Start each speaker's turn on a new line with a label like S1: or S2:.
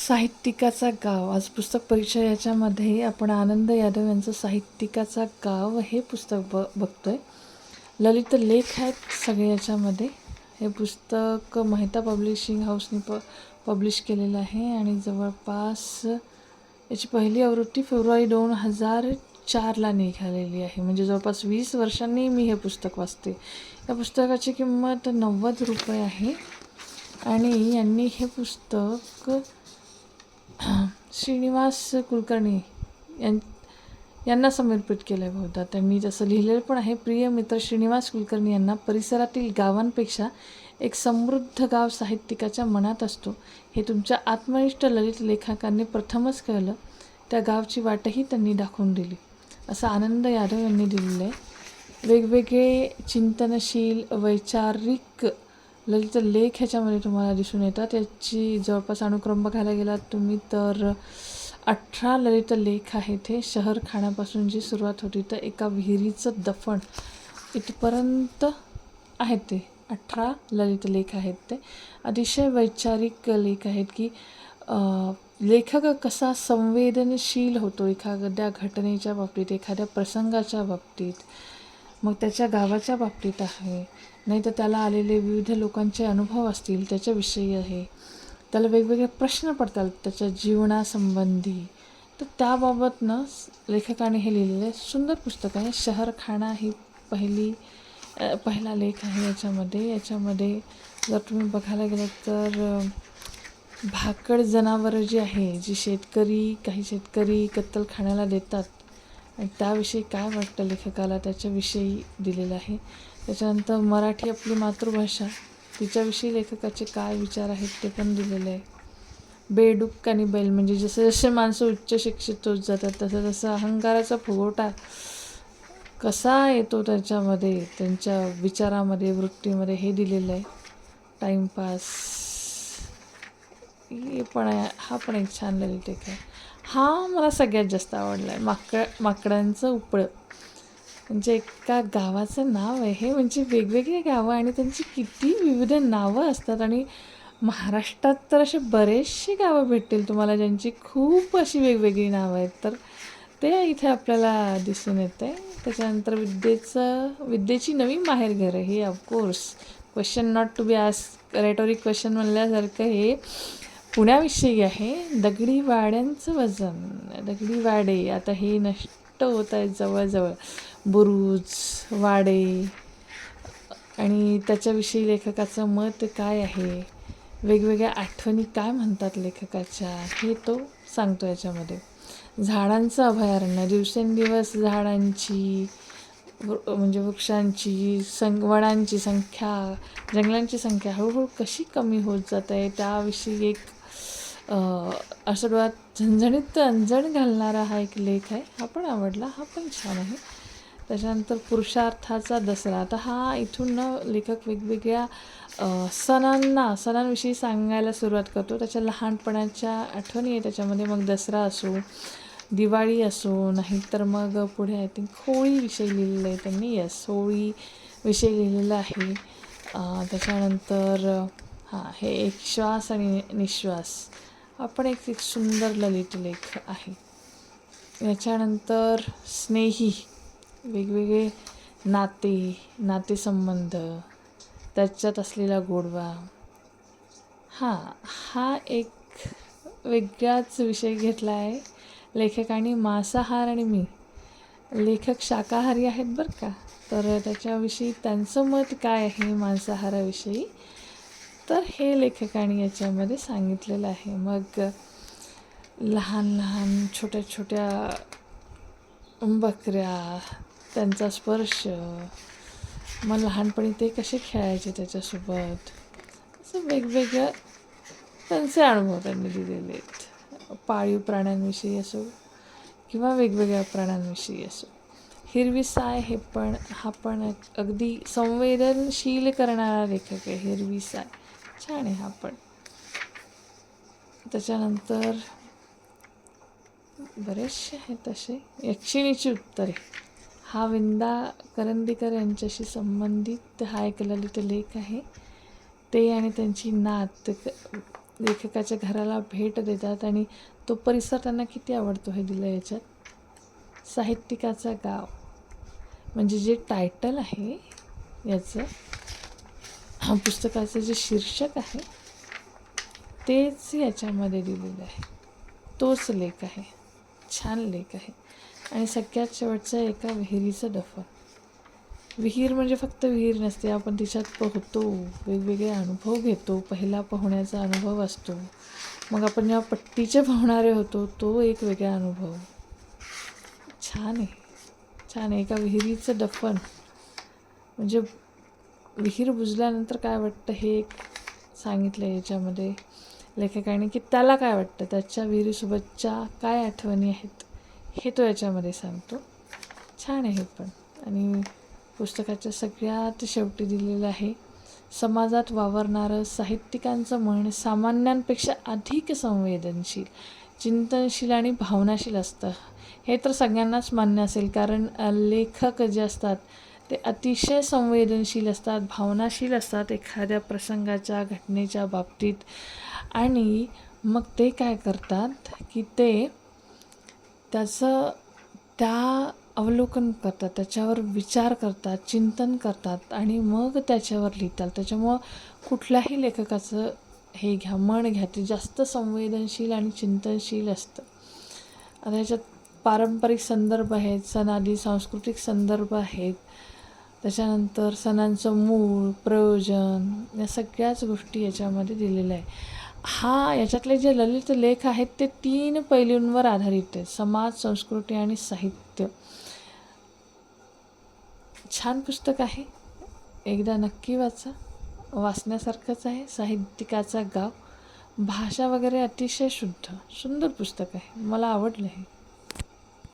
S1: साहित्यिकाचा गाव. आज पुस्तक परिचय याच्यामध्ये आपण आनंद यादव यांचं साहित्यिकाचा गाव हे पुस्तक बघतोय. ललित लेख आहेत सगळे याच्यामध्ये. हे पुस्तक मेहता पब्लिशिंग हाऊसने पब्लिश केलेलं आहे आणि जवळपास याची पहिली आवृत्ती फेब्रुवारी 2004ला निघालेली आहे. म्हणजे जवळपास 20 वर्षांनी मी हे पुस्तक वाचते. या पुस्तकाची किंमत ₹90 आहे आणि यांनी हे पुस्तक श्रीनिवास कुलकर्णी यांना समर्पित केलं आहे. बहुधा त्यांनी जसं लिहिलेलं पण आहे, प्रिय मित्र श्रीनिवास कुलकर्णी यांना परिसरातील गावांपेक्षा एक समृद्ध गाव साहित्यिकाच्या मनात असतो हे तुमच्या आत्मनिष्ठ ललित लेखकांनी प्रथमच कळलं. त्या गावची वाटही त्यांनी दाखवून दिली, असं आनंद यादव यांनी दिलेलं आहे. वेगवेगळे चिंतनशील वैचारिक ललित लेख ह्याच्यामध्ये तुम्हाला दिसून येतात. याची जवळपास अनुक्रम बघायला गेलात तुम्ही तर 18 ललित लेख आहेत. हे शहर खाण्यापासून जी सुरुवात होती तर एका विहिरीचं दफन इथपर्यंत आहेत. ते 18 ललित लेख आहेत. ते अतिशय वैचारिक लेख आहेत की लेखक कसा संवेदनशील होतो एखाद्या घटनेच्या बाबतीत, एखाद्या प्रसंगाच्या बाबतीत, मग त्याच्या गावाच्या बाबतीत आहे, नाही तर त्याला आलेले विविध लोकांचे अनुभव असतील त्याच्याविषयी आहे, त्याला वेगवेगळे प्रश्न पडतात त्याच्या जीवनासंबंधी. तर त्याबाबतनं लेखकाने हे लिहिलेलं सुंदर पुस्तक आहे. शहरखाना ही पहिला लेख आहे याच्यामध्ये जर तुम्ही बघायला गेलात तर भाकड जनावरं जी आहे, जी काही शेतकरी कत्तलखान्याला देतात आणि त्याविषयी काय वाटतं लेखकाला त्याच्याविषयी दिलेलं आहे. त्याच्यानंतर मराठी आपली मातृभाषा तिच्याविषयी लेखकाचे काय विचार आहेत ते पण दिलेले आहे. बेडूक आणि बैल म्हणजे जसे जसे माणसं उच्च शिक्षित होत जातात तसं तसं अहंकाराचा फुगवटा कसा येतो त्याच्यामध्ये, त्यांच्या विचारामध्ये, वृत्तीमध्ये, हे दिलेलं आहे. टाईमपास हे पण आहे. हा पण एक छान ललित लेख आहे. हा मला सगळ्यात जास्त आवडला आहे. माकडांचं उपळं म्हणजे एका गावाचं नाव आहे हे. म्हणजे वेगवेगळी गावं आणि त्यांची किती विविध नावं असतात. आणि महाराष्ट्रात तर असे बरेचसे गावं भेटतील तुम्हाला ज्यांची खूप अशी वेगवेगळी नावं आहेत. तर ते इथे आपल्याला दिसून येतं आहे. त्याच्यानंतर विद्येची नवी माहेरघर हे of course question not to be ask, rhetoric question म्हणल्यासारखं हे पुण्याविषयी आहे. दगडी वाड्यांचं वजन, दगडी वाडे आता हे नष्ट होत आहेत जवळजवळ, बुरुज वाडे, आणि त्याच्याविषयी लेखकाचं मत काय आहे, वेगवेगळ्या आठवणी काय म्हणतात लेखकाच्या, हे तो सांगतो याच्यामध्ये. झाडांचं अभयारण्य, दिवसेंदिवस झाडांची म्हणजे वृक्षांची वनांची संख्या, जंगलांची संख्या हळूहळू कशी कमी होत जात आहे त्याविषयी एक असं डोळ्यात झणझणीत अंजण घालणारा हा एक लेख आहे. हा पण आवडला, हा पण छान आहे. त्याच्यानंतर पुरुषार्थाचा दसरा. आता हा इथून लेखक वेगवेगळ्या सणांविषयी सांगायला सुरुवात करतो. त्याच्या लहानपणाच्या आठवणी आहे त्याच्यामध्ये. मग दसरा असो, दिवाळी असो, नाहीतर मग पुढे आय थिंक होळीविषयी लिहिलेलं आहे त्यांनी. होळीविषयी लिहिलेलं आहे. त्याच्यानंतर हे एक श्वास आणि निश्वास हा पण एक सुंदर ललित लेख आहे. याच्यानंतर स्नेही, वेगवेगळे नातेसंबंध, त्याच्यात असलेला गोडवा. हा एक वेगळाच विषय घेतला आहे लेखकाने. मांसाहार आणि मी, लेखक शाकाहारी आहेत बरं का, तर त्याच्याविषयी त्यांचं मत काय आहे मांसाहाराविषयी, तर हे लेखकाने याच्यामध्ये सांगितलेलं आहे. मग लहान छोट्या छोट्या बकऱ्या, त्यांचा स्पर्श, मग लहानपणी ते कसे खेळायचे त्याच्यासोबत, असं वेगवेगळं त्यांचे अनुभव त्यांनी दिलेले आहेत. पाळीव प्राण्यांविषयी असो किंवा वेगवेगळ्या प्राण्यांविषयी असो. हिरवी साय हा पण अगदी संवेदनशील करणारा लेखक आहे. हिरवी साय छान आहे हा पण. त्याच्यानंतर बरेचसे आहेत असे. यक्षिणीची उत्तरे हा विंदा करंदीकर यांच्याशी संबंधित हा एक ललित लेख आहे. ते आणि त्यांची नात लेखकाच्या घराला भेट देतात आणि तो परिसर त्यांना किती आवडतो हे दिलं याच्यात. साहित्यिकाचं गाव म्हणजे जे टायटल आहे याचं, पुस्तकाचं जे शीर्षक आहे तेच याच्यामध्ये दिलेलं आहे. तोच लेख आहे. छान लेख आहे. आणि सगळ्यात शेवटचं एका विहिरीचं दफन. विहीर म्हणजे फक्त विहीर नसते, आपण तिच्यात पोहतो, वेगवेगळे अनुभव घेतो. पहिला पोहण्याचा अनुभव असतो, मग आपण जेव्हा पट्टीचे पोहणारे होतो तो एक वेगळा अनुभव. छान आहे, छान आहे. एका विहिरीचं दफन म्हणजे विहीर बुजल्यानंतर काय वाटतं हे एक सांगितलं आहे याच्यामध्ये लेखकाने, की त्याला काय वाटतं, त्याच्या विहिरीसोबतच्या काय आठवणी आहेत हे तो याच्यामध्ये सांगतो. छान आहे पण. आणि पुस्तकाच्या सगळ्यात शेवटी दिलेलं आहे, समाजात वावरणारं साहित्यिकांचं मन सामान्यांपेक्षा अधिक संवेदनशील, चिंतनशील आणि भावनाशील असतं. हे तर सगळ्यांनाच मान्य असेल, कारण लेखक जे असतात ते अतिशय संवेदनशील असतात, भावनाशील असतात एखाद्या प्रसंगाच्या घटनेच्या बाबतीत. आणि मग ते काय करतात की ते त्याचं अवलोकन करतात, त्याच्यावर विचार करतात, चिंतन करतात आणि मग त्याच्यावर लिहितात. त्याच्यामुळं कुठल्याही लेखकाचं हे घ्या, मन घ्या, ते जास्त संवेदनशील आणि चिंतनशील असतं. आता ह्याच्यात पारंपरिक संदर्भ आहेत, सणादी सांस्कृतिक संदर्भ आहेत, त्याच्यानंतर सणांचं मूळ, प्रयोजन, या सगळ्याच गोष्टी याच्यामध्ये दिलेल्या आहे. याच्यातले जे ललित लेख आहेत ते 3 पैलूंवर आधारित आहेत: समाज, संस्कृती आणि साहित्य. छान पुस्तक आहे, एकदा नक्की वाचा, वाचण्यासारखंच आहे. साहित्यिकाचा गाव, भाषा वगैरे अतिशय शुद्ध, सुंदर पुस्तक आहे, मला आवडलं आहे.